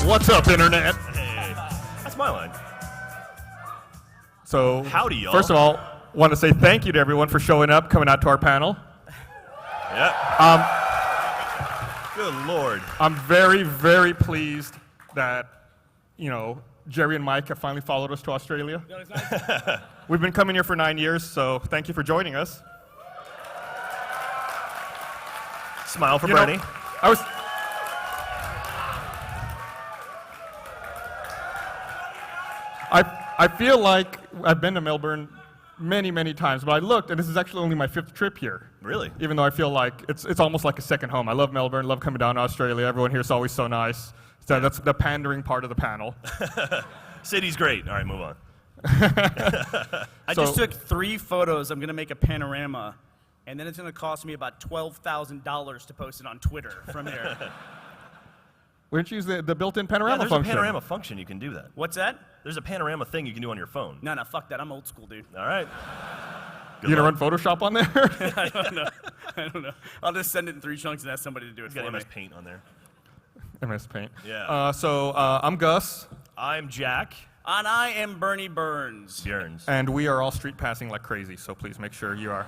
What's up, Internet? Hey, that's my line. So, howdy, y'all. First of all, want to say thank you to everyone for showing up, coming out to our panel. Yeah. Good Lord. I'm very, very pleased that, you know, Jerry and Mike have finally followed us to Australia. We've been coming here for 9 years, so thank you for joining us. Smile for You Bernie. know, I feel like I've been to Melbourne many, many times, but I looked, and this is actually only my 5th trip here. Really? Even though I feel like it's almost like a second home. I love Melbourne, love coming down to Australia. Everyone here is always so nice. So that's the pandering part of the panel. City's great. All right, move on. I just took 3 photos. I'm going to make a panorama, and then it's going to cost me about $12,000 to post it on Twitter from here. Why don't you use the built-in panorama There's function? a panorama function. You can do that. What's that? There's a panorama thing you can do on your phone. No, fuck that. I'm old school, dude. All right. You gonna run Photoshop on there? I don't know. I'll just send it in 3 chunks and ask somebody to do it You got for me. MS Paint on there. MS Paint. Yeah. I'm Gus. I'm Jack And I am Bernie Burns. Bjorns. And we are all street passing like crazy, so please make sure you are.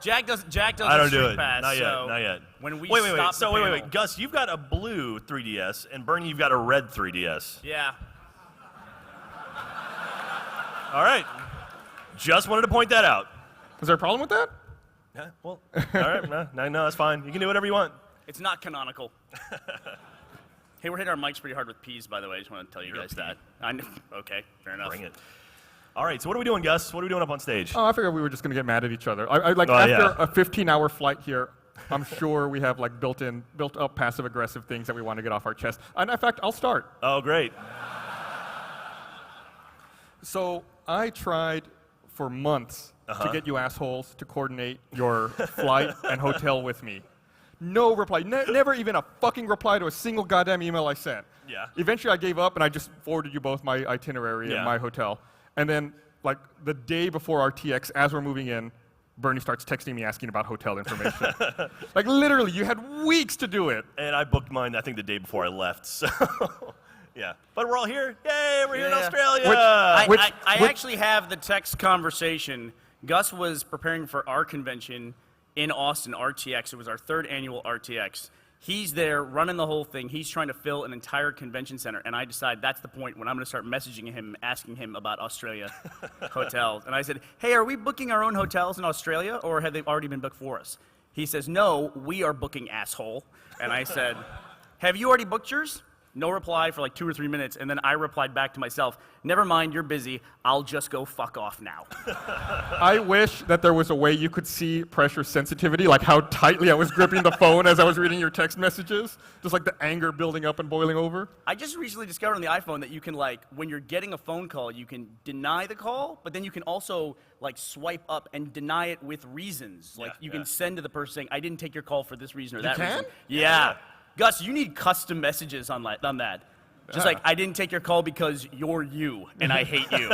Jack does I don't do it. pass, Not yet. so Not yet. When we wait. stop So the wait. panel- Gus, you've got a blue 3DS, and Bernie, you've got a red 3DS. Yeah. All right. Just wanted to point that out. Is there a problem with that? Yeah, well, all right. No, that's fine. You can do whatever you want. It's not canonical. Hey, we're hitting our mics pretty hard with peas, by the way. I just want to tell you You're a guys pea. that. I know. Okay, fair enough. Bring it. All right, so what are we doing, Gus? What are we doing up on stage? Oh, I figured we were just gonna get mad at each other. After yeah. a 15-hour flight here, I'm sure we have like built-up passive-aggressive things that we want to get off our chest. And in fact, I'll start. Oh, great. So I tried for months to get you assholes to coordinate your flight and hotel with me. No reply. Never even a fucking reply to a single goddamn email I sent. Yeah. Eventually I gave up and I just forwarded you both my itinerary Yeah. and my hotel. And then, like, the day before RTX, as we're moving in, Bernie starts texting me asking about hotel information. Like, literally, you had weeks to do it. And I booked mine, I think, the day before I left, so... Yeah. But we're all here. Yay, we're here in Yeah. Australia! I actually have the text conversation. Gus was preparing for our convention in Austin, RTX. It was our 3rd annual RTX. He's there running the whole thing. He's trying to fill an entire convention center. And I decide that's the point when I'm going to start messaging him, asking him about Australia hotels. And I said, hey, are we booking our own hotels in Australia, or have they already been booked for us? He says, no, we are booking, asshole. And I said, have you already booked yours? No reply for like 2 or 3 minutes, and then I replied back to myself, never mind, you're busy, I'll just go fuck off now. I wish that there was a way you could see pressure sensitivity, like how tightly I was gripping the phone as I was reading your text messages, just like the anger building up and boiling over. I just recently discovered on the iPhone that you can, like, when you're getting a phone call, you can deny the call, but then you can also, like, swipe up and deny it with reasons. Like, you can send to the person saying, I didn't take your call for this reason or that can? reason. Yeah. Gus, you need custom messages on that. Just like, I didn't take your call because you're you, and I hate you.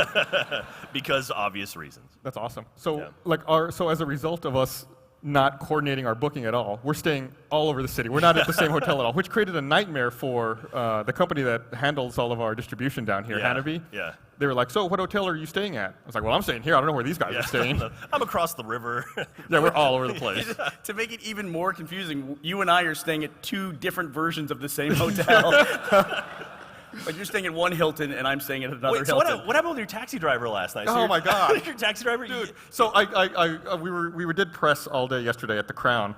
Because obvious reasons. That's awesome. So, so as a result of us not coordinating our booking at all, we're staying all over the city. We're not at the same hotel at all, which created a nightmare for the company that handles all of our distribution down here, Hanabi. Yeah. They were like, so what hotel are you staying at? I was like, well, I'm staying here. I don't know where these guys are staying. I'm across the river. Yeah, we're all over the place. To make it even more confusing, you and I are staying at 2 different versions of the same hotel. Like, you're staying at one Hilton, and I'm staying at another Wait, so Hilton. what happened with your taxi driver last night? Oh, my God. Your taxi driver? Dude, so we did press all day yesterday at the Crown.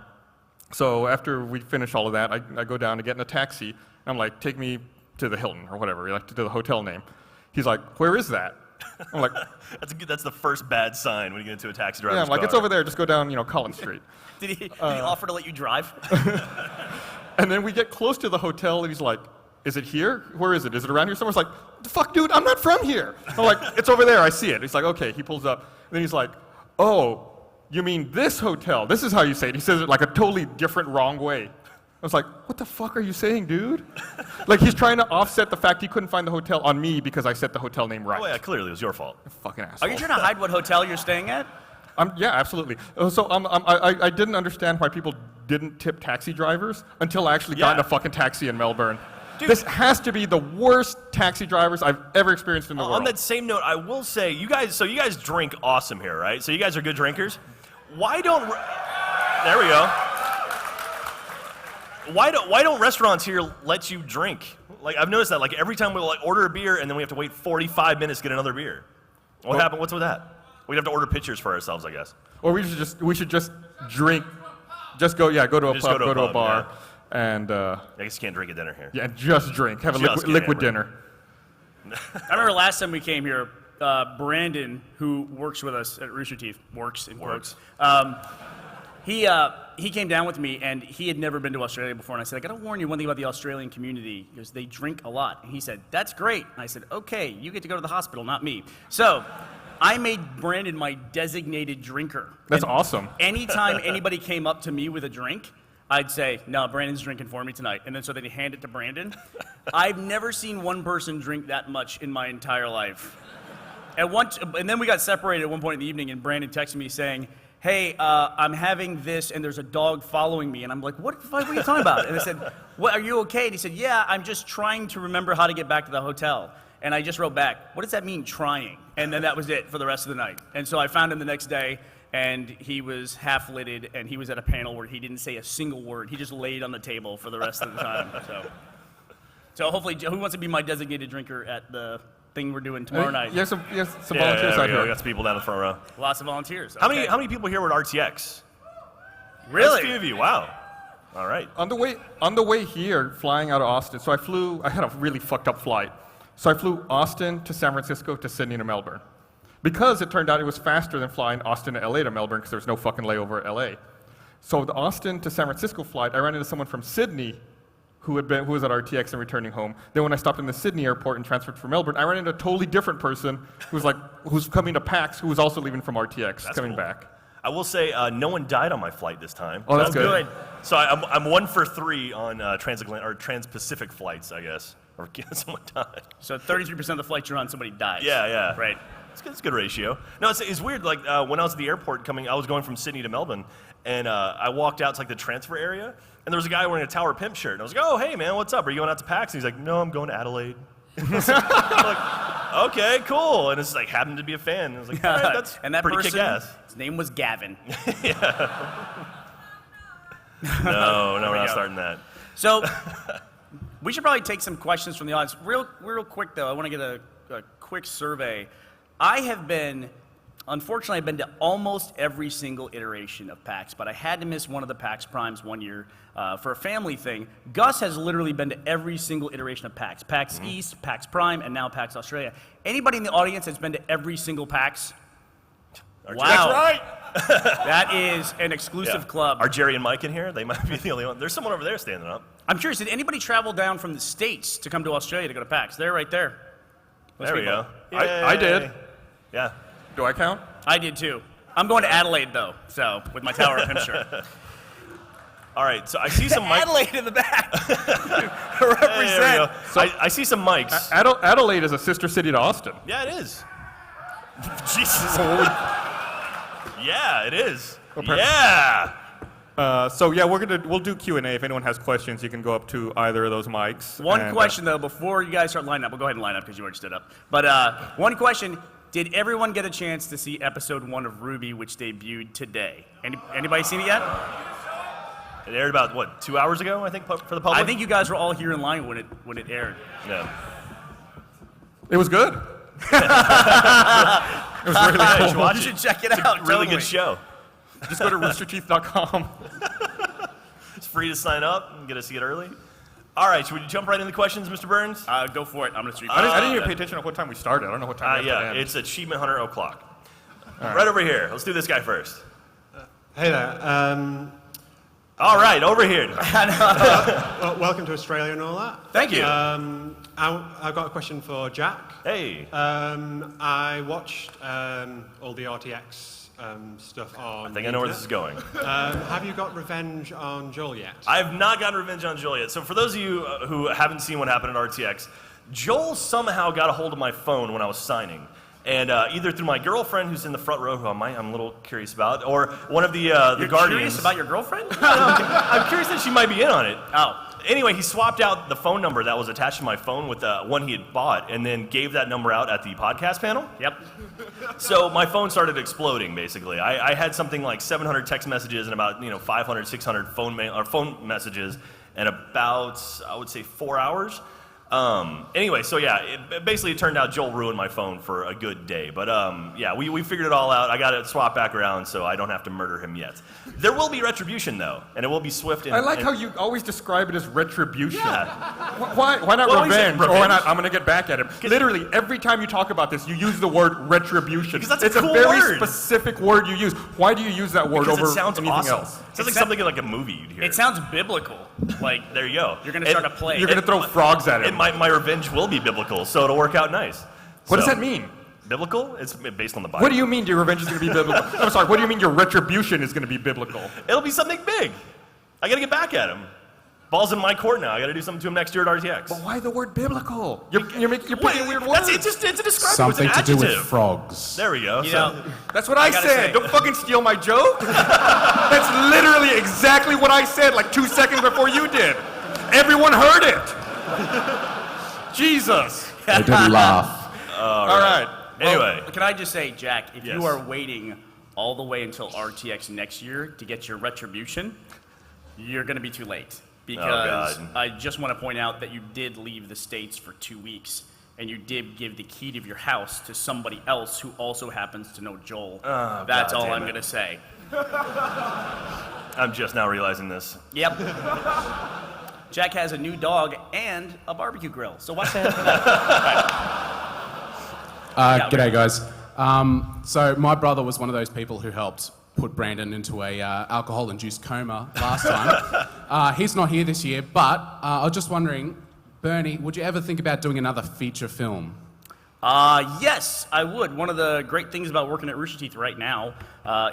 So after we finish all of that, I go down to get in a taxi. And I'm like, take me to the Hilton or whatever, like to the hotel name. He's like, where is that? I'm like, That's the first bad sign when you get into a taxi driver's yeah, I'm like, car. it's over there. Just go down, Collins Street. Did he offer to let you drive? And then we get close to the hotel, and he's like, is it here? Where is it? Is it around here somewhere? It's like, the fuck, dude, I'm not from here. I'm like, it's over there. I see it. He's like, okay. He pulls up. And then he's like, oh, you mean this hotel? This is how you say it. He says it like a totally different, wrong way. I was like, what the fuck are you saying, dude? Like, he's trying to offset the fact he couldn't find the hotel on me because I set the hotel name right. Oh, yeah, clearly it was your fault. Fucking asshole. Are you trying to hide what hotel you're staying at? Yeah, absolutely. I didn't understand why people didn't tip taxi drivers until I actually got in a fucking taxi in Melbourne. This has to be the worst taxi drivers I've ever experienced in the world. On that same note, I will say, you guys drink awesome here, right? So you guys are good drinkers. Why don't? There we go. Why don't restaurants here let you drink? Like I've noticed that. Like every time we order a beer and then we have to wait 45 minutes to get another beer. What happened? What's with that? We'd have to order pitchers for ourselves, I guess. Or we should just drink. Just go to a pub, go to a bar, and I guess you can't drink at dinner here. yeah, just drink. Have a liquid dinner. I remember last time we came here, Brandon, who works with us at Rooster Teeth, works in quotes. He came down with me, and he had never been to Australia before. And I said, I got to warn you one thing about the Australian community, because they drink a lot. And he said, that's great. And I said, okay, you get to go to the hospital, not me. So I made Brandon my designated drinker. That's awesome. Anytime anybody came up to me with a drink, I'd say, no, Brandon's drinking for me tonight. And then so they'd hand it to Brandon. I've never seen one person drink that much in my entire life. And then we got separated at one point in the evening, and Brandon texted me saying, hey, I'm having this, and there's a dog following me. And I'm like, what are you talking about? And I said, what, are you okay? And he said, yeah, I'm just trying to remember how to get back to the hotel. And I just wrote back, what does that mean, trying? And then that was it for the rest of the night. And so I found him the next day, and he was half-lidded, and he was at a panel where he didn't say a single word. He just laid on the table for the rest of the time. So hopefully, who wants to be my designated drinker at the thing we're doing tomorrow night? You have some volunteers out here. We got some people down the front row. Lots of volunteers. How many people here were at RTX? Really? That's a few of you. Wow. All right. On the way here, flying out of Austin, so I had a really fucked up flight. So I flew Austin to San Francisco to Sydney to Melbourne. Because it turned out it was faster than flying Austin to LA to Melbourne because there was no fucking layover at LA. So the Austin to San Francisco flight, I ran into someone from Sydney who was at RTX and returning home. Then when I stopped in the Sydney airport and transferred from Melbourne, I ran into a totally different person who's coming to PAX, who was also leaving from RTX, coming back. I will say no one died on my flight this time. Oh, that's good. So I'm 1 for 3 on trans-Pacific flights, I guess. Or someone died. So 33% of the flights you're on, somebody dies. Yeah. Right. It's a good ratio. No, it's weird. Like when I was at the airport I was going from Sydney to Melbourne, and I walked out to the transfer area, and there was a guy wearing a Tower Pimp shirt. And I was like, oh, hey, man, what's up? Are you going out to PAX? And he's like, no, I'm going to Adelaide. I'm like, okay, cool. And it's happened to be a fan. And I was like, all right, that's and that pretty person, kick-ass. his name was Gavin. No, we're not starting that. So we should probably take some questions from the audience. Real quick, though, I want to get a quick survey. Unfortunately, I've been to almost every single iteration of PAX, but I had to miss one of the PAX Primes one year for a family thing. Gus has literally been to every single iteration of PAX. PAX East, PAX Prime, and now PAX Australia. Anybody in the audience that's been to every single PAX? Wow. That's right. That is an exclusive club. Are Jerry and Mike in here? They might be the only one. There's someone over there standing up. I'm curious, did anybody travel down from the States to come to Australia to go to PAX? They're right there. There we go. I did. Yeah. Do I count? I did too. I'm going to Adelaide though, so with my Tower of Pimp shirt. All right, so I see some mics. Adelaide in the back. Represent. There we go. So I see some mics. Adelaide is a sister city to Austin. Yeah, it is. Jesus. Yeah, it is. Yeah. We'll do Q&A. If anyone has questions, you can go up to either of those mics. One question though, before you guys start lining up, we'll go ahead and line up because you already stood up. But one question: did everyone get a chance to see episode 1 of RWBY, which debuted today? Anybody seen it yet? It aired about 2 hours ago, I think, for the public. I think you guys were all here in line when it aired. Yeah. It was good. It was really cool. You should check it out. Really good show. Just go to roosterteeth.com. It's free to sign up and get a seat early. All right, should we jump right into questions, Mr. Burns? Go for it. I'm going to streak. I didn't even pay attention to what time we started. I don't know what time we have to end. It's Achievement Hunter o'clock. Right over here. Let's do this guy first. Hey there. All right, over here. Well, welcome to Australia and all that. Thank you. I've got a question for Jack. Hey. I watched all the RTX stuff on. I think I know where this is going. Have you got revenge on Joel yet? I have not gotten revenge on Joel yet. So for those of you who haven't seen what happened at RTX, Joel somehow got a hold of my phone when I was signing. And either through my girlfriend, who's in the front row, who I'm a little curious about, or one of the You're Guardians. curious about your girlfriend? I'm curious that she might be in on it. Oh. Anyway, he swapped out the phone number that was attached to my phone with the one he had bought, and then gave that number out at the podcast panel. Yep. So my phone started exploding, basically. I had something like 700 text messages and about 500, 600 phone messages in about, I would say, 4 hours. Anyway, so yeah, it turned out Joel ruined my phone for a good day. But yeah, we figured it all out. I got it swapped back around so I don't have to murder him yet. There will be retribution, though, and it will be swift. I like how you always describe it as retribution. Yeah. Why not Well, revenge? revenge? Or why not, I'm going to get back at him. Literally, every time you talk about this, you use the word retribution. Because that's it's a cool very word. specific word you use. Why do you use that word Because over it sounds anything awesome. else? It sounds like something like a movie you'd hear. It sounds biblical. Like, There you go. you're going to start a play. You're going to throw frogs at him. And my revenge will be biblical, so it'll work out nice. What does So, that mean? Biblical? It's based on the Bible. What do you mean your revenge is going to be biblical? I'm sorry, what do you mean your retribution is going to be biblical? It'll be something big. I got to get back at him. Ball's in my court now. I got to do something to him next year at RTX. But why the word biblical? You're putting in weird words. That's it. It's a descriptor. Something it's an to do with adjective. frogs. There we go. You So- know, That's what I gotta said. say- Don't fucking steal my joke. That's literally exactly what I said like 2 seconds before you did. Everyone heard it. Jesus. They didn't laugh. All right. Anyway, can I just say, Jack, if Yes. you are waiting all the way until RTX next year to get your retribution, you're going to be too late. Because God. I just want to point out that you did leave the States for 2 weeks, and you did give the key to your house to somebody else who also happens to know Joel. That's God all damn I'm it. going to say. I'm just now realizing this. Yep. Jack has a new dog and a barbecue grill, so watch out for that. G'day, guys. So my brother was one of those people who helped put Brandon into a alcohol-induced coma last time. He's not here this year, but I was just wondering, Bernie, would you ever think about doing another feature film? Yes, I would. One of the great things about working at Rooster Teeth right now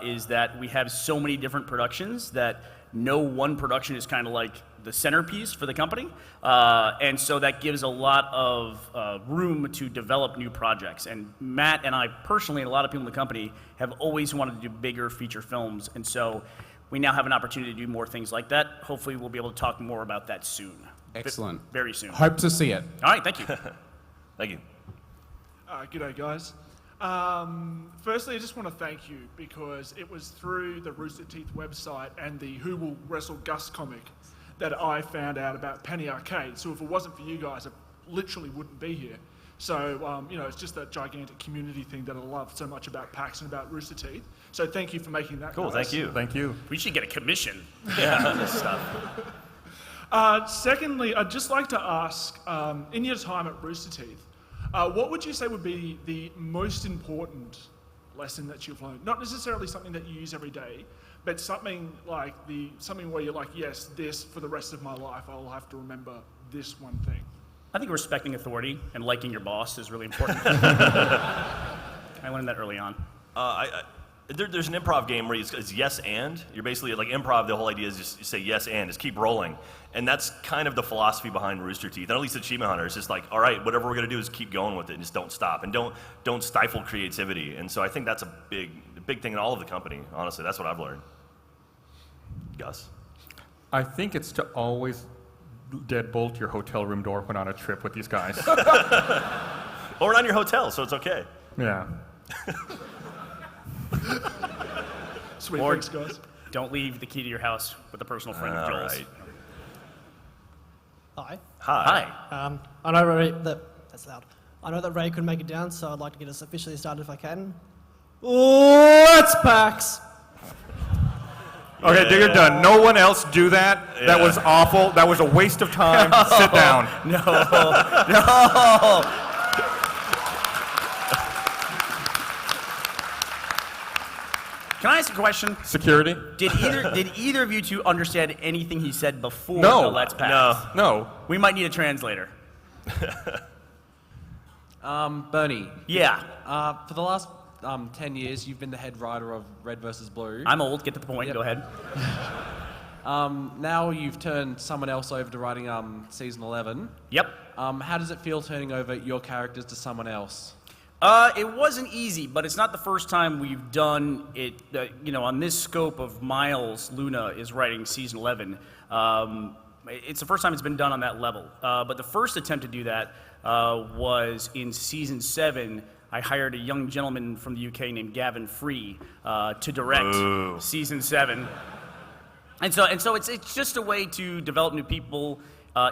is that we have so many different productions that no one production is kind of like the centerpiece for the company. And so that gives a lot of room to develop new projects. And Matt and I personally, and a lot of people in the company, have always wanted to do bigger feature films. And so we now have an opportunity to do more things like that. Hopefully we'll be able to talk more about that soon. Excellent. Very soon. Hope to see it. All right, thank you. Thank you. G'day, guys. Firstly, I just want to thank you because it was through the Rooster Teeth website and the Who Will Wrestle Gus comic that I found out about Penny Arcade. So if it wasn't for you guys, I literally wouldn't be here. So, it's just that gigantic community thing that I love so much about PAX and about Rooster Teeth. So thank you for making that. Cool. guys. Thank you. Thank you. We should get a commission. Yeah. This stuff. Secondly, I'd just like to ask, in your time at Rooster Teeth, what would you say would be the most important lesson that you've learned? Not necessarily something that you use every day, but something like something where you're like, yes, this for the rest of my life, I'll have to remember this one thing. I think respecting authority and liking your boss is really important. I learned that early on. There's an improv game where it's yes and. You're basically like improv. The whole idea is just you say yes and, just keep rolling, and that's kind of the philosophy behind Rooster Teeth. And at least Achievement Hunter, it's just like, all right, whatever we're gonna do is keep going with it, and just don't stop, and don't stifle creativity. And so I think that's a big thing in all of the company. Honestly, that's what I've learned. Gus. I think it's to always deadbolt your hotel room door when on a trip with these guys. Or on your hotel, so it's okay. Yeah. Sweet, Or- thanks, guys. Don't leave the key to your house with a personal friend of All Joel's. right. Hi. Hi. Hi. I know Ray, that's loud. I know that Ray couldn't make it down, so I'd like to get us officially started if I can. Let's PAX! Okay, you're done. No one else do that. That was awful. That was a waste of time. Sit down. No. Can I ask a question? Security? Did either of you two understand anything he said before No. the Let's Pass? No. We might need a translator. Bernie, Yeah. for the last 10 years, you've been the head writer of Red vs. Blue. I'm old. Get to the point. Yep. Go ahead. Now you've turned someone else over to writing season 11. Yep. How does it feel turning over your characters to someone else? It wasn't easy, but it's not the first time we've done it. On this scope of Miles, Luna is writing season 11. It's the first time it's been done on that level. But the first attempt to do that was in season 7. I hired a young gentleman from the UK named Gavin Free to direct season 7. And so it's just a way to develop new people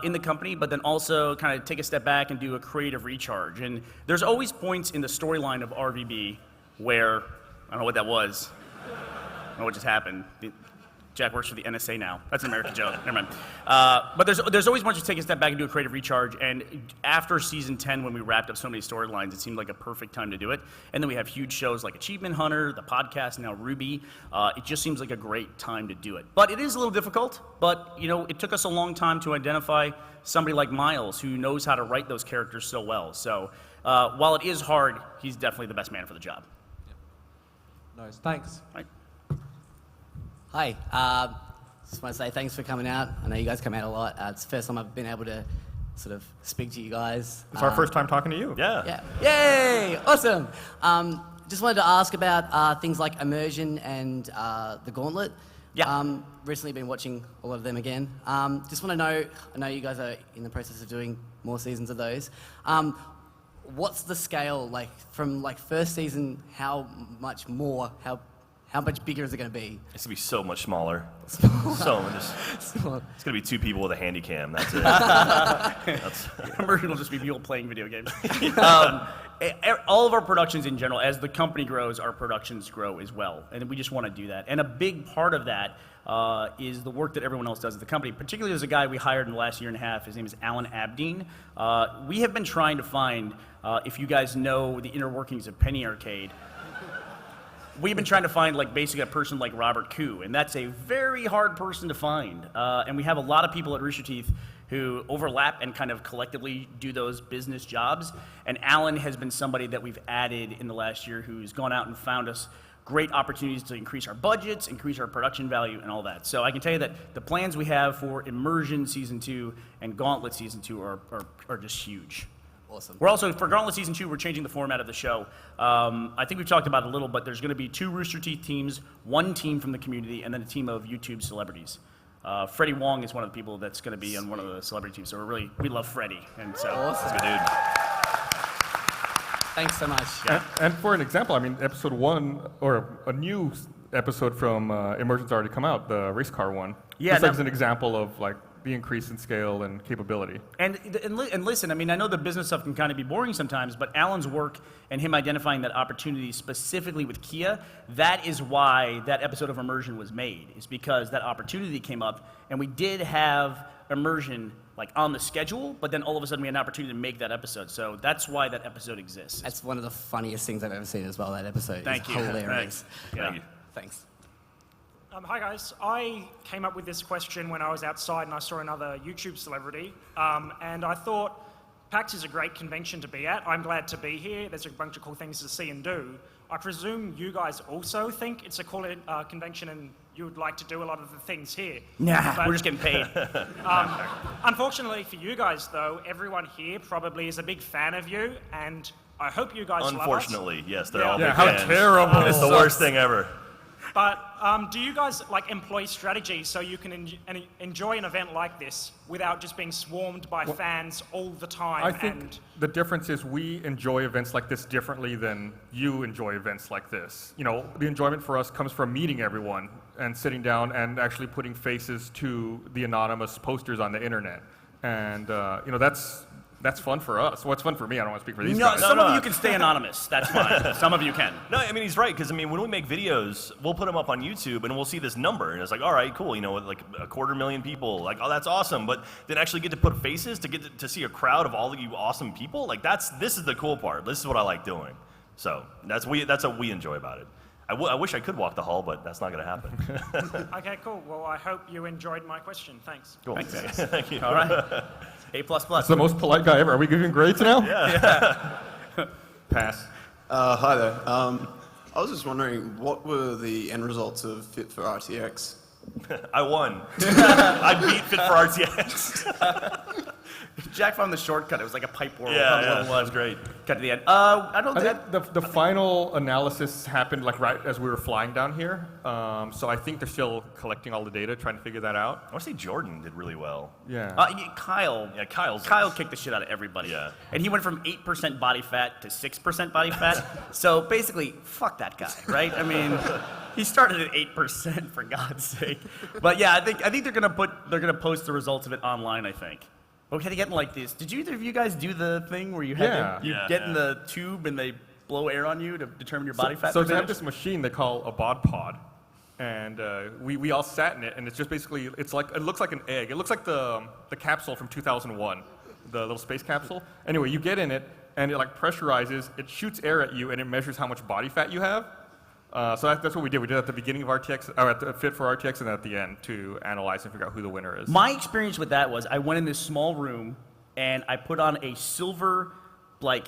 in the company, but then also kind of take a step back and do a creative recharge. And there's always points in the storyline of RWBY where, I don't know what that was. I don't know what just happened. Jack works for the NSA now. That's an American joke. Never mind. But there's always one to take a step back and do a creative recharge. And after season 10, when we wrapped up so many storylines, it seemed like a perfect time to do it. And then we have huge shows like Achievement Hunter, the podcast, now RWBY. It just seems like a great time to do it. But it is a little difficult. But it took us a long time to identify somebody like Miles who knows how to write those characters so well. So while it is hard, he's definitely the best man for the job. Nice. Thanks. Right. Hi, just want to say thanks for coming out. I know you guys come out a lot. It's the first time I've been able to sort of speak to you guys. It's our first time talking to you. Yeah. Yay! Awesome. Just wanted to ask about things like Immersion and the Gauntlet. Yeah. Recently been watching a lot of them again. Just want to know, I know you guys are in the process of doing more seasons of those. What's the scale, like, from, like, first season, how much more, how much bigger is it going to be? It's going to be so much smaller. It's going to be 2 people with a handy cam. That's it. Immersion will just be people playing video games. All of our productions in general, as the company grows, our productions grow as well. And we just want to do that. And a big part of that is the work that everyone else does at the company. Particularly there's a guy we hired in the last year and a half. His name is Alan Abdeen. We have been trying to find, if you guys know the inner workings of Penny Arcade, we've been trying to find basically a person like Robert Koo, and that's a very hard person to find. And we have a lot of people at Rooster Teeth who overlap and kind of collectively do those business jobs. And Alan has been somebody that we've added in the last year who's gone out and found us great opportunities to increase our budgets, increase our production value, and all that. So I can tell you that the plans we have for Immersion Season 2 and Gauntlet Season 2 are just huge. Awesome. We're also, for Gauntlet Season 2, we're changing the format of the show. I think we've talked about it a little, but there's going to be 2 Rooster Teeth teams, 1 team from the community, and then a team of YouTube celebrities. Freddie Wong is one of the people that's going to be on one of the celebrity teams, so we love Freddie, and so Awesome. he's a good dude. Thanks so much. Yeah. And for an example, I mean, episode 1, or a new episode from Immersion's already come out, the race car one. Yeah, Just as an example of the increase in scale and capability. And listen, I mean, I know the business stuff can kind of be boring sometimes, but Alan's work and him identifying that opportunity specifically with Kia, that is why that episode of Immersion was made, is because that opportunity came up, and we did have Immersion on the schedule, but then all of a sudden we had an opportunity to make that episode. So that's why that episode exists. That's one of the funniest things I've ever seen as well, that episode. Thank you. Hilarious. Yeah. Thank you. Thanks. Hi guys, I came up with this question when I was outside and I saw another YouTube celebrity, and I thought PAX is a great convention to be at. I'm glad to be here. There's a bunch of cool things to see and do. I presume you guys also think it's a cool convention and you would like to do a lot of the things here. Nah, But, we're just getting paid. unfortunately for you guys though, everyone here probably is a big fan of you, and I hope you guys love us. Unfortunately, yes, they're Yeah. all Yeah, big how fans. terrible. It's the worst thing ever. But do you guys employ strategy so you can enjoy an event like this without just being swarmed by fans all the time? I think the difference is we enjoy events like this differently than you enjoy events like this. The enjoyment for us comes from meeting everyone and sitting down and actually putting faces to the anonymous posters on the internet. And, that's fun for us. What's fun for me? I don't want to speak for these guys. Some of you can stay anonymous. That's fine. Some of you can. No, I mean, he's right, because, when we make videos, we'll put them up on YouTube, and we'll see this number, and it's like, all right, cool, 250,000 people, oh, that's awesome, but then actually get to put faces, to get to see a crowd of all of you awesome people, this is the cool part. This is what I like doing. So, that's what we enjoy about it. I wish I could walk the hall, but that's not going to happen. Okay, cool. Well, I hope you enjoyed my question. Thanks. Cool. Thanks, guys. Thank you. All right. A++. That's the most polite guy ever. Are we giving grades now? Yeah. Pass. Hi there. I was just wondering, what were the end results of Fit for RTX? I won. I beat Fit for RTX. Jack found the shortcut. It was like a pipe world. Yeah, that was great. Cut to the end. I don't I think think the final analysis happened like right as we were flying down here. So I think they're still collecting all the data, trying to figure that out. I want to say Jordan did really well. Yeah. Kyle. Yeah, Kyle kicked the shit out of everybody. Yeah. And he went from 8% body fat to 6% body fat. So basically, fuck that guy, right? I mean, he started at 8% for God's sake. But yeah, I think they're gonna post the results of it online. I think. But we had to get in like this. Did either of you guys do the thing where you had to get in the tube and they blow air on you to determine your body fat? So they have this machine they call a bod pod, and we all sat in it, and it's just basically it looks like an egg. It looks like the capsule from 2001, the little space capsule. Anyway, you get in it, and it like pressurizes. It shoots air at you, and it measures how much body fat you have. So that's what we did. We did it at the beginning of RTX, or at the Fit for RTX, and at the end to analyze and figure out who the winner is. My experience with that was I went in this small room and I put on a silver, like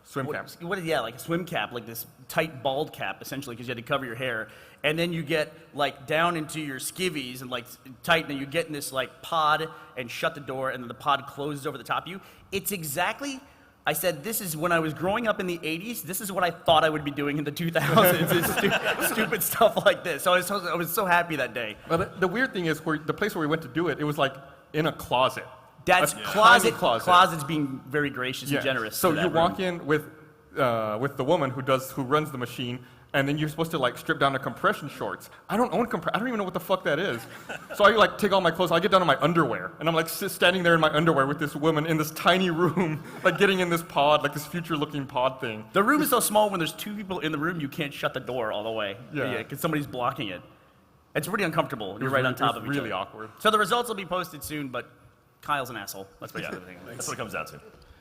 swim cap. Like a swim cap, like this tight bald cap, essentially, because you had to cover your hair. And then you get like down into your skivvies and like tight, and you get in this like pod and shut the door, and then the pod closes over the top of you. It's exactly. I said, this is when I was growing up in the 80s, this is what I thought I would be doing in the 2000s, stupid stuff like this. So I was so happy that day. But the weird thing is, the place where we went to do it, it was like in a closet. That's closet. Closet's being very gracious and generous. So to you that walk room. in with the woman who runs the machine, and then you're supposed to like strip down to compression shorts. I don't own I don't even know what the fuck that is. So I like take all my clothes. I get down to my underwear, and I'm like standing there in my underwear with this woman in this tiny room, like getting in this pod, like this future-looking pod thing. The room is so small when there's two people in the room, you can't shut the door all the way. Yeah. Because somebody's blocking it. It's pretty uncomfortable. You're right on top of each other. Really awkward. So the results will be posted soon, but Kyle's an asshole. That's basically the thing. That's what it comes down to.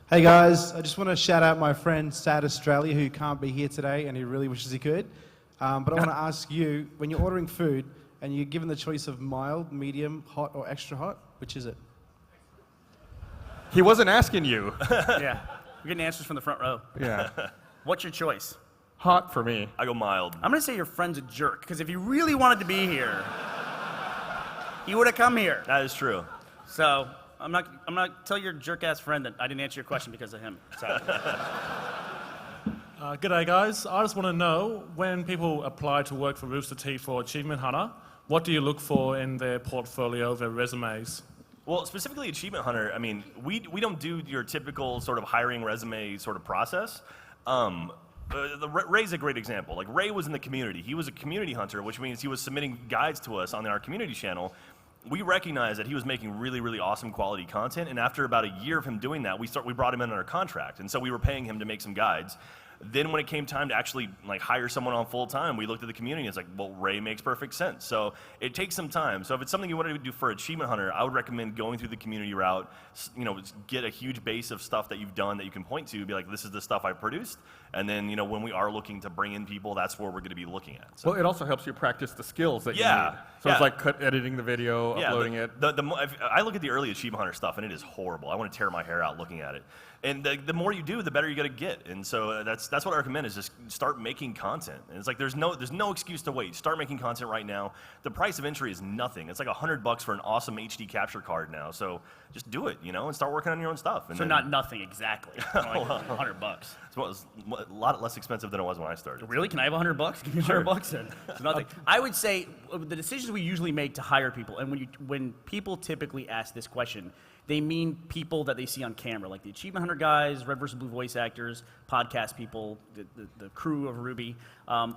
Hey guys, I just want to shout out my friend Sad Australia who can't be here today and he really wishes he could. But I want to ask you, when you're ordering food and you're given the choice of mild, medium, hot, or extra hot, which is it? He wasn't asking you. Yeah. We're getting answers from the front row. Yeah. What's your choice? Hot for me. I go mild. I'm going to say your friend's a jerk, because if he really wanted to be here, he would have come here. That is true. So I'm not tell your jerk-ass friend that I didn't answer your question because of him. So. G'day guys, I just want to know, when people apply to work for Rooster Teeth or Achievement Hunter, what do you look for in their portfolio, their resumes? Well, specifically Achievement Hunter, I mean, we don't do your typical sort of hiring resume sort of process. Ray's a great example. Like, Ray was in the community. He was a community hunter, which means he was submitting guides to us on our community channel. We recognized that he was making really, really awesome quality content, and after about a year of him doing that, we brought him in on our contract, and so we were paying him to make some guides. Then when it came time to actually like hire someone on full time, we looked at the community and it's like, well, Ray makes perfect sense. So it takes some time. So if it's something you want to do for Achievement Hunter, I would recommend going through the community route, get a huge base of stuff that you've done that you can point to, be like, this is the stuff I've produced. And then, when we are looking to bring in people, that's where we're going to be looking at. So. Well, it also helps you practice the skills that you need. So it's like editing the video, uploading it. I look at the early Achievement Hunter stuff and it is horrible. I want to tear my hair out looking at it. And the more you do, the better you're going to get. And so that's what I recommend, is just start making content. And it's like there's no excuse to wait. Start making content right now. The price of entry is nothing. It's like $100 for an awesome HD capture card now. So just do it, and start working on your own stuff. And so not nothing exactly. Like $100. It's a lot less expensive than it was when I started. Really? Can I have $100? Give me $100 then. It's nothing. I would say the decisions we usually make to hire people, and when people typically ask this question, they mean people that they see on camera, like the Achievement Hunter guys, Red vs. Blue voice actors, podcast people, the crew of RWBY.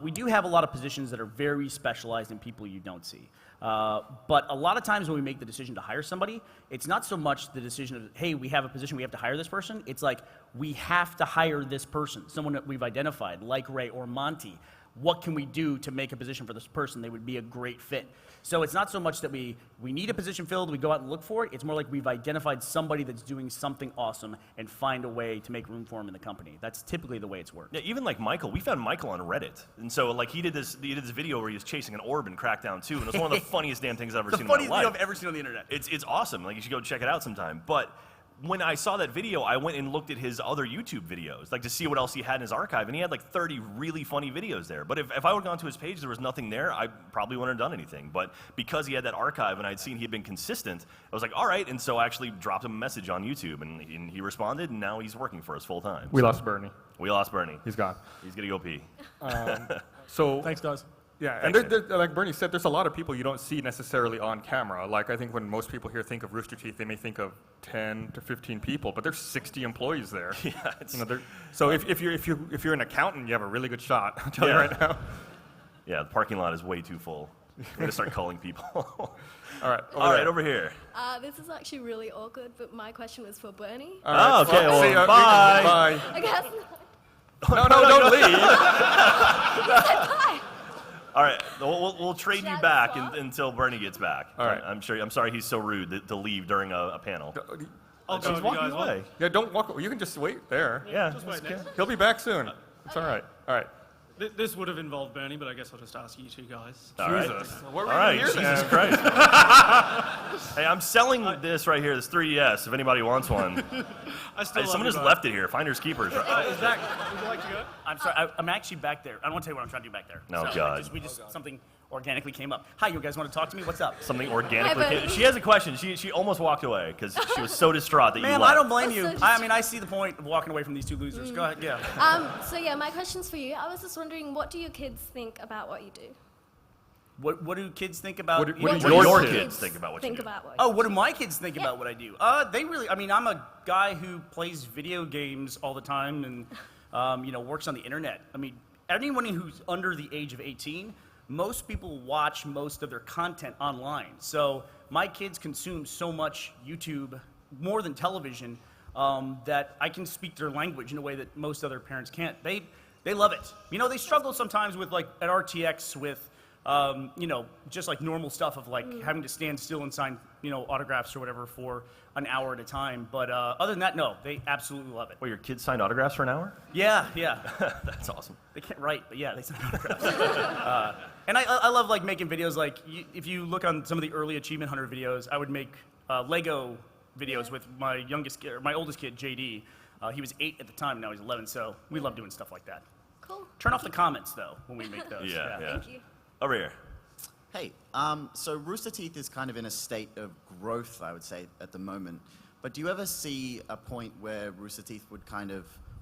We do have a lot of positions that are very specialized in people you don't see. But a lot of times when we make the decision to hire somebody, it's not so much the decision of, hey, we have a position, we have to hire this person. It's like, we have to hire this person, someone that we've identified, like Ray or Monty. What can we do to make a position for this person? They would be a great fit. So it's not so much that we need a position filled, we go out and look for it. It's more like we've identified somebody that's doing something awesome and find a way to make room for him in the company. That's typically the way it's worked. Yeah, even like Michael, we found Michael on Reddit. And so like he did this video where he was chasing an orb in Crackdown 2, and it was one of the funniest damn things I've ever seen in my life. The funniest video I've ever seen on the internet. It's awesome. Like, you should go check it out sometime. But when I saw that video, I went and looked at his other YouTube videos, like to see what else he had in his archive, and he had like 30 really funny videos there. But if I would have gone to his page, there was nothing there, I probably wouldn't have done anything. But because he had that archive and I'd seen he had been consistent, I was like, all right, and so I actually dropped him a message on YouTube, and he responded, and now he's working for us full time. We lost Bernie. We lost Bernie. He's gone. He's gonna go pee. So Thanks, guys. yeah, and like Bernie said, there's a lot of people you don't see necessarily on camera. Like I think when most people here think of Rooster Teeth, they may think of 10 to 15 people, but there's 60 employees there. Yeah, so if you're an accountant, you have a really good shot. I'll tell you right now. Yeah, the parking lot is way too full. We're gonna start calling people. All right, over here. This is actually really awkward, but my question was for Bernie. All right, okay, well, see ya. bye. Bye. I guess. No, don't leave. Bye. All right, we'll trade you back Swap? until Bernie gets back. All right. I'm sorry he's so rude to leave during a panel. I'll go She's if you walking guys want. away. Yeah, don't walk. You can just wait there. Yeah. Just wait next. He'll be back soon. It's all right. All right. This would have involved Bernie, but I guess I'll just ask you two guys. All right. Jesus. What All were you right, here Jesus then? Christ. Hey, I'm selling this right here, this 3DS, if anybody wants one. Someone just left it here, finders keepers. Zach, would you like to go? I'm sorry, I'm actually back there. I don't want to tell you what I'm trying to do back there. Oh, So, God. Something organically came up. Hi, you guys want to talk to me? What's up? Something organically. Hi, Bernie. She has a question. She almost walked away because she was so distraught that you Ma'am, left. I don't blame you. So I mean, I see the point of walking away from these two losers. Go ahead, yeah. So yeah, my question's for you. I was just wondering, what do your kids think about what you do? What do kids think about? What do What do Your your kids kids think about what you do? About what you Oh, what do my kids think about what I do? They really, I mean, I'm a guy who plays video games all the time and, works on the internet. I mean, anyone who's under the age of 18, most people watch most of their content online. So my kids consume so much YouTube, more than television, that I can speak their language in a way that most other parents can't. They love it. They struggle sometimes with, like, at RTX with, just like normal stuff of like having to stand still and sign, autographs or whatever for an hour at a time. But other than that, no, they absolutely love it. Well, your kids signed autographs for an hour? Yeah. That's awesome. They can't write, but yeah, they sign autographs. And I love like making videos. Like if you look on some of the early Achievement Hunter videos, I would make Lego videos with my oldest kid, JD. He was 8 at the time, now he's 11. So we love doing stuff like that. Cool. Turn off the comments though when we make those. Yeah. Thank you. Over here. Hey, so Rooster Teeth is kind of in a state of growth, I would say, at the moment. But do you ever see a point where Rooster Teeth would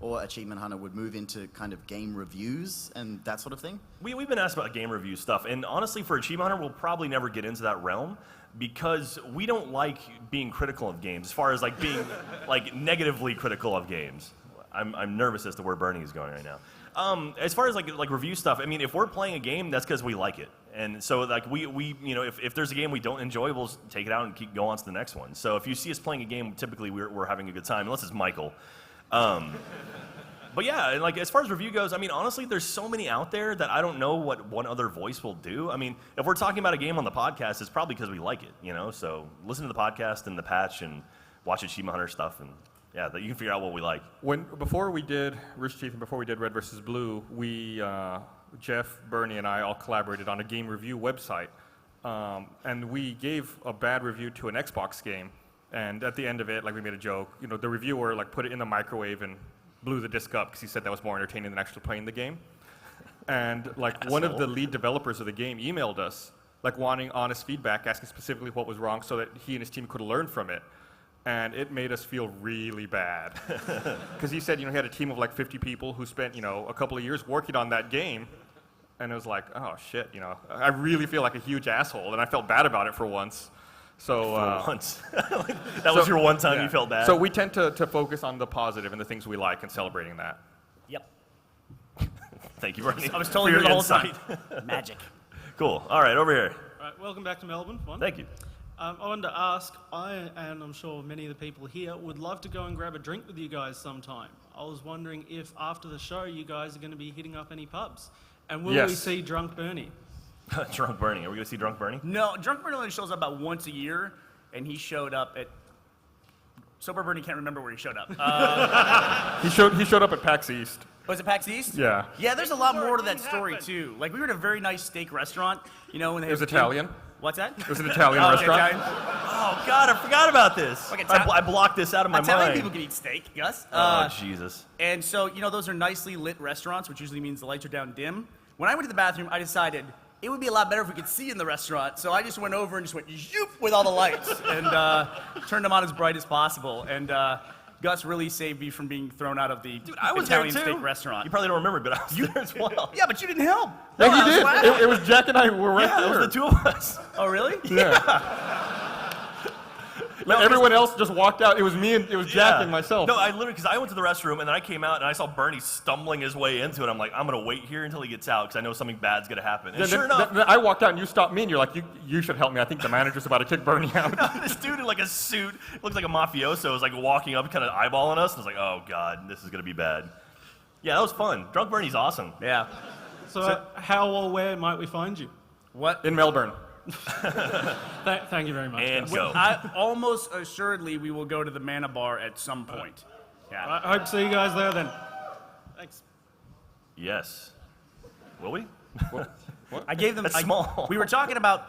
or Achievement Hunter would move into kind of game reviews and that sort of thing? We've been asked about game review stuff, and honestly, for Achievement Hunter, we'll probably never get into that realm because we don't like being critical of games, as far as like being like negatively critical of games. I'm nervous as to where Bernie is going right now. As far as like review stuff, I mean, if we're playing a game, that's because we like it. And so like if there's a game we don't enjoy, we'll just take it out and go on to the next one. So if you see us playing a game, typically we're having a good time, unless it's Michael. But yeah, and like as far as review goes, I mean, honestly, there's so many out there that I don't know what one other voice will do. I mean, if we're talking about a game on the podcast, it's probably because we like it, So listen to the podcast and the patch and watch Achievement Hunter stuff, and yeah, you can figure out what we like. Before we did Rooster Teeth and before we did Red vs. Blue, we, Jeff, Bernie, and I all collaborated on a game review website. And we gave a bad review to an Xbox game. And at the end of it, like we made a joke, the reviewer like put it in the microwave and blew the disc up because he said that was more entertaining than actually playing the game. And like one of the lead developers of the game emailed us, like wanting honest feedback, asking specifically what was wrong so that he and his team could learn from it. And it made us feel really bad. Because he said, he had a team of like 50 people who spent, a couple of years working on that game. And it was like, oh shit, I really feel like a huge asshole. And I felt bad about it for once. So for once. That was your one time you felt bad? So we tend to focus on the positive and the things we like and celebrating that. Yep. Thank you, Bernie. I was telling for you your the whole time. insight. Magic. Cool. All right, over here. All right, welcome back to Melbourne. Thank you. I wanted to ask, and I'm sure many of the people here, would love to go and grab a drink with you guys sometime. I was wondering if after the show you guys are going to be hitting up any pubs. And will we see Drunk Bernie? Drunk Bernie. Are we going to see Drunk Bernie? No, Drunk Bernie only shows up about once a year, and he showed up at... Sober Bernie can't remember where he showed up. He showed up at PAX East. Was it PAX East? Yeah. Yeah, there's a lot more to that story, too. Like, we were at a very nice steak restaurant, when they It was Italian. What's that? It was an Italian Oh, restaurant. Italian? Oh, God, I forgot about this. Okay, I blocked this out of my Italian mind. people can eat steak, Gus. Oh, Jesus. And so, you know, those are nicely lit restaurants, which usually means the lights are down dim. When I went to the bathroom, I decided it would be a lot better if we could see in the restaurant. So I just went over and just went zoop with all the lights and turned them on as bright as possible. And Gus really saved me from being thrown out of the Italian steak restaurant. You probably don't remember, but I was there as well. Yeah, but you didn't help. Yeah, he did. It was Jack and I who were right Yeah, there. it was the two of us. Oh, really? Yeah. Everyone else just walked out. It was me and it was Jack and myself. No, I literally, because I went to the restroom and then I came out and I saw Bernie stumbling his way into it. I'm like, I'm going to wait here until he gets out because I know something bad's going to happen. And sure enough, then I walked out and you stopped me and you're like, you should help me. I think the manager's about to kick Bernie out. this dude in like a suit, looks like a mafioso, is like walking up, kind of eyeballing us. And I was like, oh God, this is going to be bad. Yeah, that was fun. Drunk Bernie's awesome. Yeah. So how or where might we find you? What? In Melbourne. Thank you very much. And go. Almost assuredly, we will go to the Mana Bar at some point. Yeah. I hope to see you guys there then. Thanks. Yes. Will we? What? I gave them. That's small. We were talking about.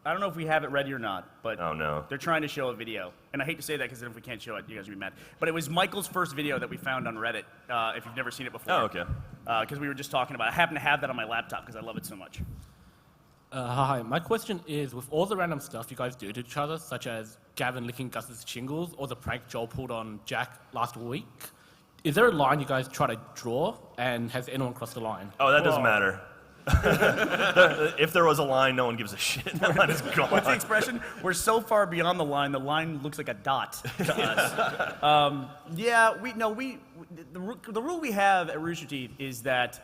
I don't know if we have it ready or not, but oh no, they're trying to show a video, and I hate to say that because if we can't show it, you guys will be mad. But it was Michael's first video that we found on Reddit. If you've never seen it before. Oh, okay. Because we were just talking about it. I happen to have that on my laptop because I love it so much. Hi, my question is, with all the random stuff you guys do to each other, such as Gavin licking Gus's shingles or the prank Joel pulled on Jack last week, is there a line you guys try to draw, and has anyone crossed the line? Oh, that doesn't matter. If there was a line, no one gives a shit. That line is gone. What's the expression? We're so far beyond the line looks like a dot to us. Yeah, the rule we have at Rooster Teeth is that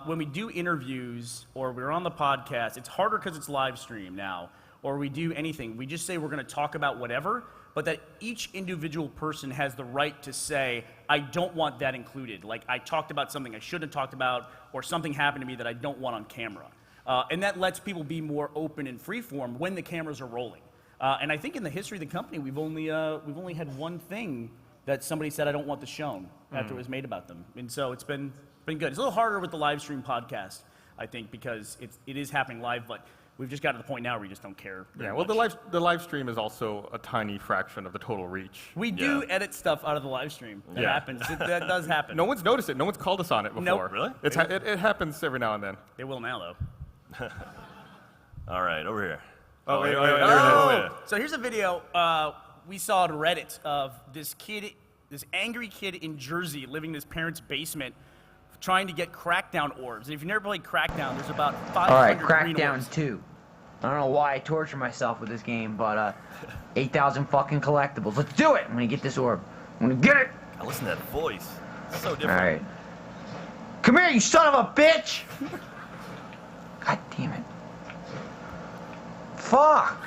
when we do interviews or we're on the podcast, it's harder because it's live stream now, or we do anything. We just say we're going to talk about whatever, but that each individual person has the right to say, I don't want that included. Like, I talked about something I shouldn't have talked about, or something happened to me that I don't want on camera. And that lets people be more open and freeform when the cameras are rolling. And I think in the history of the company, we've only had one thing that somebody said I don't want this shown after it was made about them. And so it's been good. It's a little harder with the live stream podcast, I think, because it is happening live, but we've just got to the point now where we just don't care. Yeah, well, the live stream is also a tiny fraction of the total reach. We do edit stuff out of the live stream. That happens. That does happen. No one's noticed it. No one's called us on it before. Nope. Really? It happens every now and then. They will now, though. All right, over here. Oh, wait. So here's a video we saw on Reddit of this angry kid in Jersey living in his parents' basement trying to get Crackdown orbs. And if you've never played Crackdown, there's about 500 All right, green Crackdown orbs. 2. I don't know why I torture myself with this game, but 8,000 fucking collectibles. Let's do it! I'm gonna get this orb. I'm gonna get it! I listen to that voice. It's so different. All right. Come here, you son of a bitch! God damn it. Fuck!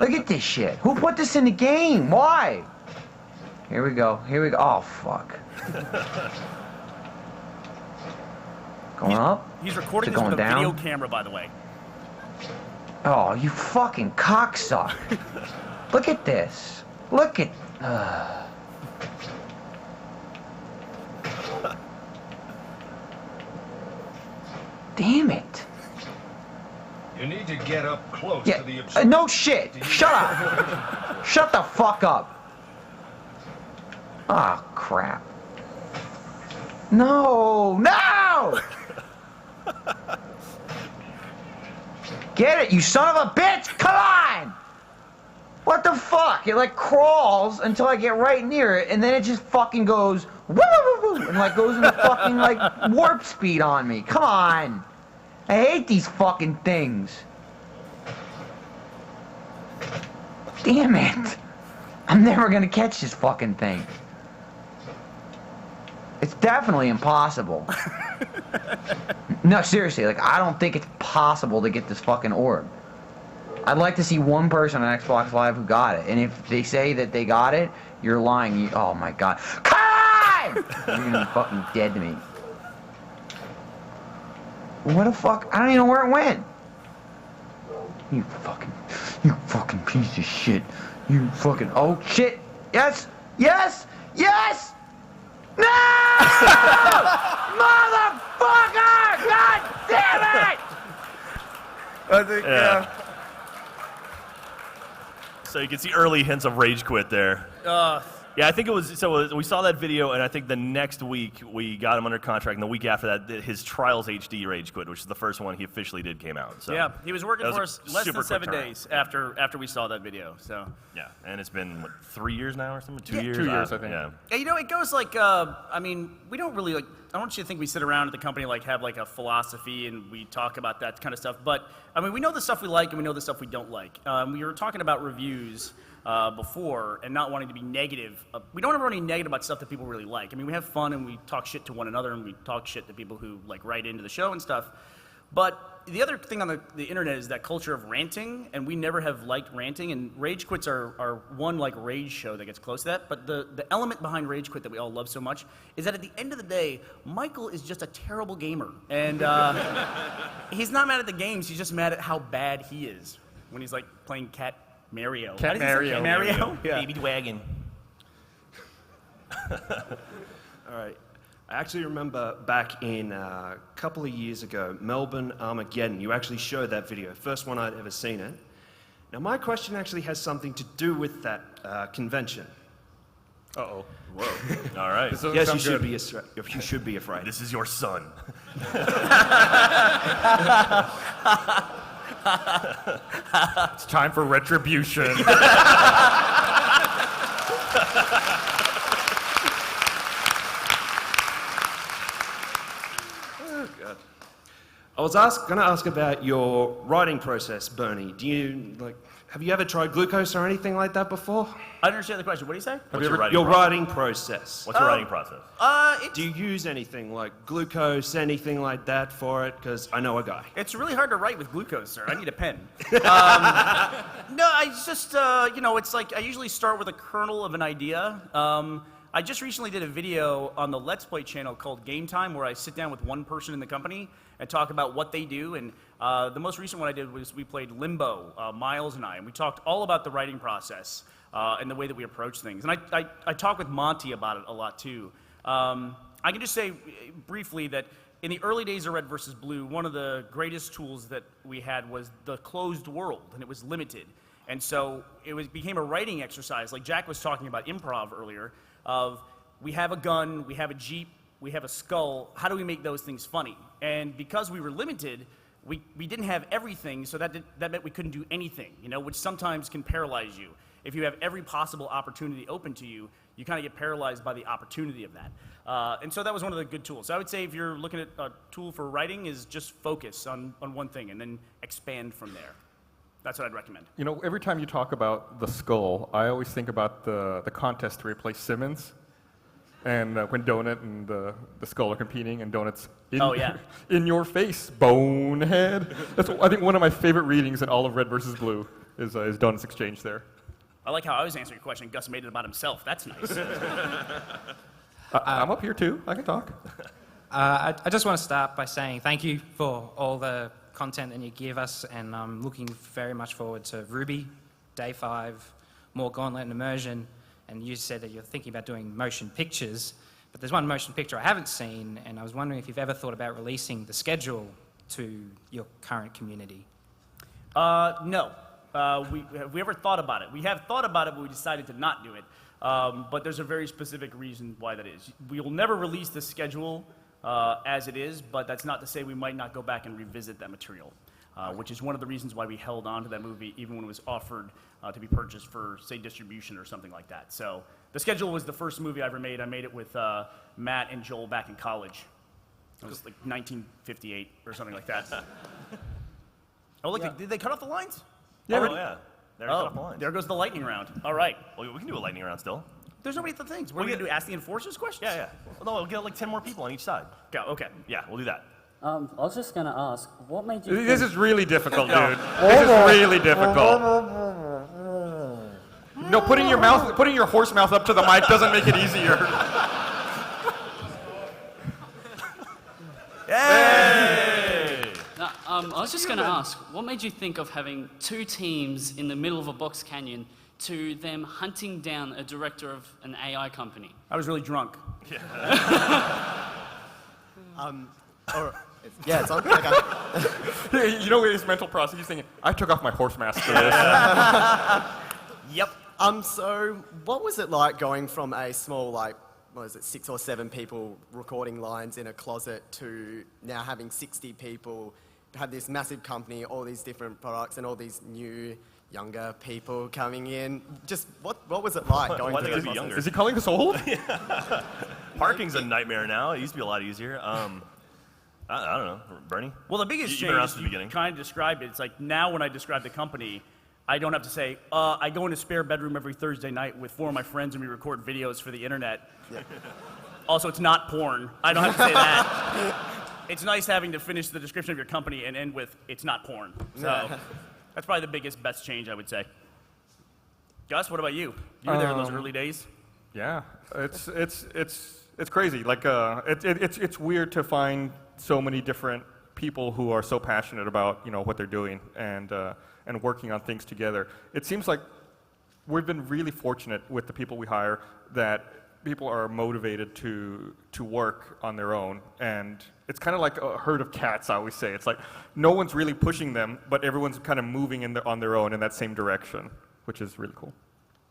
Look at this shit. Who put this in the game? Why? Here we go. Oh, fuck. Going up? He's recording Is it this with a going down? video camera, by the way. Oh, you fucking cocksucker. Look at this. Look at... Damn it. You need to get up close Yeah, to the no shit. Shut up. Shut the fuck up. Ah, crap. No. Get it, you son of a bitch. Come on. What the fuck? It like crawls until I get right near it, and then it just fucking goes woo, woo, woo, and like goes into fucking like warp speed on me. Come on. I hate these fucking things. Damn it. I'm never gonna catch this fucking thing. It's definitely impossible. No, seriously, like, I don't think it's possible to get this fucking orb. I'd like to see one person on Xbox Live who got it, and if they say that they got it, you're lying. Oh my god. Come on! You're gonna be fucking dead to me. What the fuck? I don't even know where it went. You fucking piece of shit. You fucking, oh shit. Yes! No! Motherfucker! God damn it! I think, So you can see early hints of rage quit there. Yeah, I think it was, so we saw that video, and I think the next week we got him under contract, and the week after that, his Trials HD Rage Quit, which is the first one he officially did, came out. So yeah, he was working that for was us a less super than 7 quick turnaround. days after we saw that video, so. Yeah, and it's been, what, 3 years now or something? 2 Yeah. years? 2 years, I think. Yeah. Yeah, you know, it goes like, I mean, we don't really, like, I don't want you to think we sit around at the company, like, have, like, a philosophy and we talk about that kind of stuff, but, I mean, we know the stuff we like and we know the stuff we don't like. We were talking about reviews before and not wanting to be negative. We don't ever want to be negative about stuff that people really like. I mean, we have fun and we talk shit to one another and we talk shit to people who, like, write into the show and stuff, but the other thing on the internet is that culture of ranting, and we never have liked ranting, and Rage Quits are one, like, rage show that gets close to that, but the element behind Rage Quit that we all love so much is that at the end of the day, Michael is just a terrible gamer, and he's not mad at the games, he's just mad at how bad he is when he's, like, playing Cat Mario. Cat Mario. Cat Mario? Yeah. Baby Wagon. All right. I actually remember back in a couple of years ago, Melbourne Armageddon. You actually showed that video, first one I'd ever seen it. Now, my question actually has something to do with that convention. Uh-oh. Whoa. All right. Yes, you should be afraid. This is your son. It's time for retribution. God. I was going to ask about your writing process, Bernie. Have you ever tried glucose or anything like that before? I don't understand the question. What do you say? Your writing process. What's your writing process? Do you use anything like glucose, anything like that for it? Because I know a guy. It's really hard to write with glucose, sir. I need a pen. No, I just, you know, it's like I usually start with a kernel of an idea. I just recently did a video on the Let's Play channel called Game Time, where I sit down with one person in the company and talk about what they do. And the most recent one I did was we played Limbo, Miles and I, and we talked all about the writing process and the way that we approach things. And I talk with Monty about it a lot too. I can just say briefly that in the early days of Red vs. Blue, one of the greatest tools that we had was the closed world, and it was limited. And so it became a writing exercise, like Jack was talking about improv earlier, of we have a gun, we have a Jeep, we have a skull, how do we make those things funny? And because we were limited, we didn't have everything, so that meant we couldn't do anything, you know, which sometimes can paralyze you. If you have every possible opportunity open to you, you kind of get paralyzed by the opportunity of that. And so that was one of the good tools. So I would say if you're looking at a tool for writing is just focus on one thing and then expand from there. That's what I'd recommend. You know, every time you talk about the skull, I always think about the contest to replace Simmons. And when Donut and the skull are competing, and Donut's in your face, bonehead. That's, I think, one of my favorite readings in all of Red vs. Blue is Donut's exchange there. I like how I was answering your question. Gus made it about himself. That's nice. I'm up here too. I can talk. I just want to start by saying thank you for all the content that you give us, and I'm looking very much forward to RWBY, Day 5, more Gauntlet and Immersion, and you said that you're thinking about doing motion pictures, but there's one motion picture I haven't seen, and I was wondering if you've ever thought about releasing the schedule to your current community. No. Have we ever thought about it? We have thought about it, but we decided to not do it. But there's a very specific reason why that is. We will never release the schedule as it is, but that's not to say we might not go back and revisit that material, which is one of the reasons why we held on to that movie even when it was offered to be purchased for, say, distribution or something like that. So the schedule was the first movie I ever made. I made it with Matt and Joel back in college. It was like 1958 or something like that. Oh, look, did they cut off the lines? Yeah. Already? Oh, yeah. There cut off the lines. There goes the lightning round. All right. Well, we can do a lightning round still. There's nobody at the things. We're going to do Ask the Enforcers questions? Yeah. Well, no, we'll get like 10 more people on each side. Okay. Yeah, we'll do that. I was just going to ask, what made you This think... is really difficult, dude. This is really difficult. No, putting your horse mouth up to the mic doesn't make it easier. Hey! No, I was just going to ask, what made you think of having two teams in the middle of a box canyon to them hunting down a director of an AI company? I was really drunk. Yeah, it's on. You know his mental process. He's thinking, I took off my horse mask for this. Yep. So what was it like going from a small, like, what is it, 6 or 7 people recording lines in a closet to now having 60 people, have this massive company, all these different products and all these new, younger people coming in? Just what was it like going Why through they the gotta be process? younger? Is he calling us old? Parking's a nightmare now. It used to be a lot easier. I don't know, Bernie? Well, the biggest You've been around change, since the beginning. you kind of described it. It's like now when I describe the company, I don't have to say, I go in a spare bedroom every Thursday night with 4 of my friends and we record videos for the internet. Yeah. Also, it's not porn. I don't have to say that. It's nice having to finish the description of your company and end with, it's not porn. So that's probably the biggest, best change, I would say. Gus, what about you? You were there in those early days. Yeah, it's crazy. Like it's weird to find so many different people who are so passionate about what they're doing and working on things together. It seems like we've been really fortunate with the people we hire that people are motivated to work on their own, and it's kind of like a herd of cats. I always say it's like no one's really pushing them, but everyone's kind of moving on their own in that same direction, which is really cool.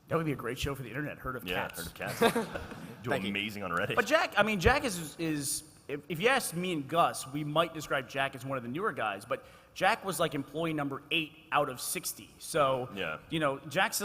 That would be a great show for the internet, Herd of Cats. Herd of Cats. Do amazing on Reddit. But Jack is if you ask me and Gus, we might describe Jack as one of the newer guys, but Jack was like employee number 8 out of 60. So, Jack's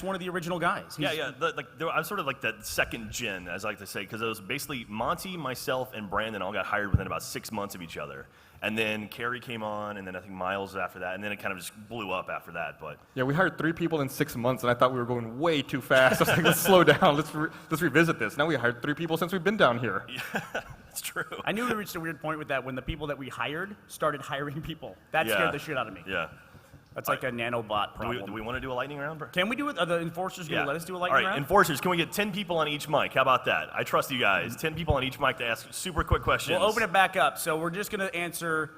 one of the original guys. I'm sort of like that second gen, as I like to say, because it was basically Monty, myself, and Brandon all got hired within about 6 months of each other. And then Carrie came on, and then I think Miles after that, and then it kind of just blew up after that. But yeah, we hired 3 people in 6 months, and I thought we were going way too fast. I was like, let's slow down. Let's revisit this. Now we hired 3 people since we've been down here. Yeah, that's true. I knew we reached a weird point with that when the people that we hired started hiring people. That scared the shit out of me. Yeah. That's like a nanobot problem. Do we want to do a lightning round? Can we do it? Are the enforcers going to let us do a lightning round? All right, round? enforcers, can we get 10 people on each mic? How about that? I trust you guys. 10 people on each mic to ask super quick questions. We'll open it back up. So we're just going to answer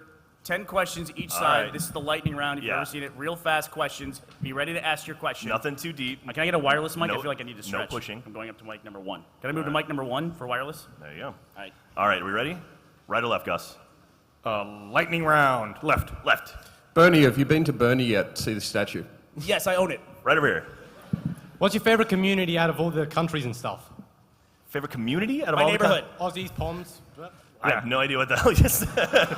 10 questions each side. Right. This is the lightning round. If you've ever seen it, real fast questions. Be ready to ask your question. Nothing too deep. Can I get a wireless mic? I feel like I need to stretch. No pushing. I'm going up to mic number 1. Can I move to mic number 1 for wireless? There you go. All right, are we ready? Right or left, Gus? Lightning round. Left. Left. Bernie, have you been to Bernie yet to see the statue? Yes, I own it. Right over here. What's your favorite community out of all the countries and stuff? Favorite community out of My all neighborhood. Aussies, Poms. I have no idea what the hell you just said.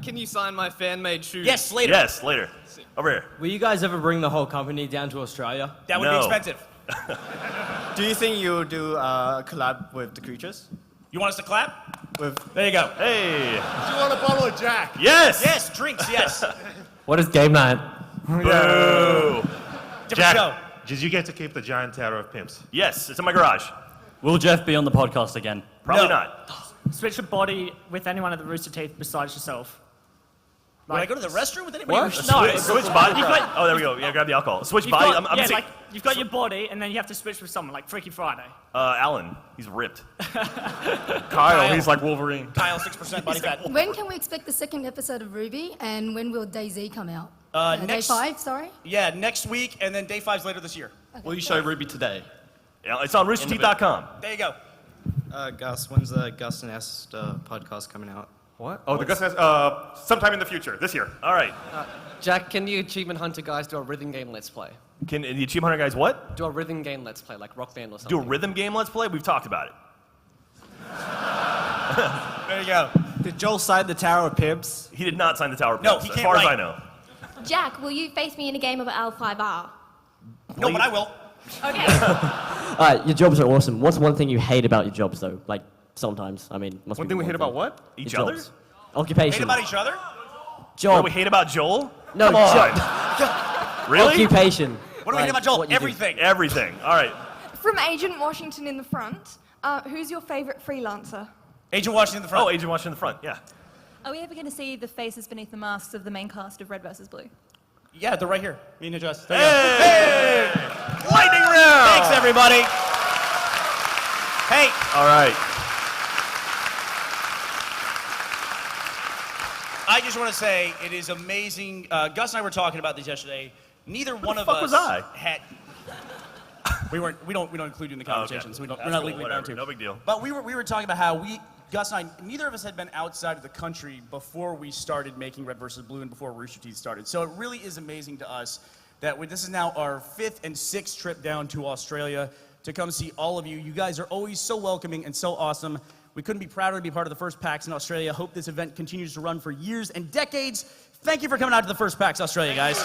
Can you sign my fan-made shoes? Yes, later. Yes, later. Over here. Will you guys ever bring the whole company down to Australia? That would be expensive. Do you think you'll do a collab with the Creatures? You want us to clap? With There you go. Hey. Do you want a bottle of Jack? Yes. Yes, drinks, yes. What is game night? Boo. Different show. Did you get to keep the giant tower of pimps? Yes, it's in my garage. Will Jeff be on the podcast again? Probably not. Switch your body with anyone at the Rooster Teeth besides yourself. Will I go to the restroom with anybody? What? Switch body? Oh, there we go. Yeah, grab the alcohol. Switch body? You've got your body, and then you have to switch with someone, like Freaky Friday. Alan. He's ripped. Kyle, he's like Wolverine. Kyle, 6% body fat. When can we expect the second episode of RWBY, and when will Day Z come out? Day 5, sorry? Yeah, next week, and then Day 5's later this year. Will you show RWBY today? Yeah, it's on roosterteeth.com. There you go. Gus, when's the Gus and Est podcast coming out? What? Oh, the Gus has sometime in the future, this year. All right. Jack, can the Achievement Hunter guys do a rhythm game Let's Play? Can the Achievement Hunter guys what? Do a rhythm game Let's Play, like Rock Band or something. Do a rhythm game Let's Play? We've talked about it. There you go. Did Joel sign the Tower of Pimps? He did not sign the Tower of No, Pimps, he as can't far as write. I know. Jack, will you face me in a game of L5R? No, but I will. Okay. All right, your jobs are awesome. What's one thing you hate about your jobs, though? Like, sometimes, I mean, must One be thing we hate about what? Each Your other? jobs. Occupation. Hate about each other? Job. What do we hate about Joel? No, Come on. job. Really? Occupation. What do we hate about Joel? Everything. Everything. All right. From Agent Washington in the front, who's your favorite freelancer? Agent Washington in the front. Oh, Agent Washington in the front, yeah. Are we ever going to see the faces beneath the masks of the main cast of Red vs. Blue? Yeah, they're right here. Me and Jess. There Hey! you go. Lightning round! Thanks, everybody. Hey. All right. I just want to say it is amazing. Gus and I were talking about this yesterday. Neither one of fuck us was I? had. We don't include you in the conversation, so we're That's not cool, legally whatever. bound to. No big deal. But we were talking about how Gus and I, neither of us had been outside of the country before we started making Red vs. Blue and before Rooster Teeth started. So it really is amazing to us this is now our 5th and 6th trip down to Australia to come see all of you. You guys are always so welcoming and so awesome. We couldn't be prouder to be part of the first PAX in Australia. Hope this event continues to run for years and decades. Thank you for coming out to the first PAX Australia, guys.